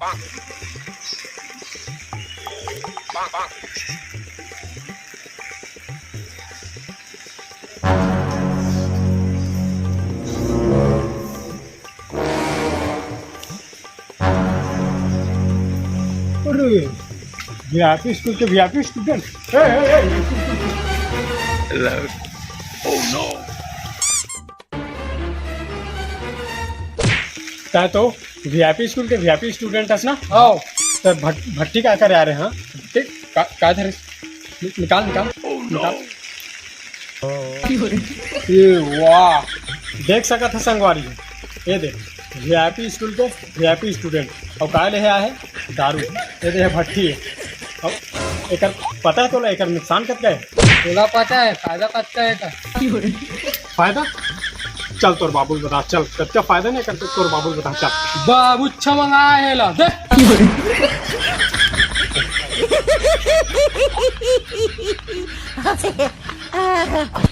अरे VIP school के VIP student. काय तो वीआईपी स्कूल के वीआईपी स्टूडेंट ना? हो. तर भट्टी काय करे आ रहे हैं? ते काय धरे? निकाल निकाल निकाल। ये वाह, देख सका था संगवारी, ये देख वीआईपी स्कूल के वीआईपी स्टूडेंट और काय ले आया है दारू। ये देख भट्टी है और एकर पता है तोला एकर नुकसान कितना है? तुला पता है फायदा कत्ता है का? फायदा चल तोर बाबूल बता, चल कत्ता फायदा नहीं करते तोर बाबूल बता चल। बाबूच्छा मंगायला दे. Ah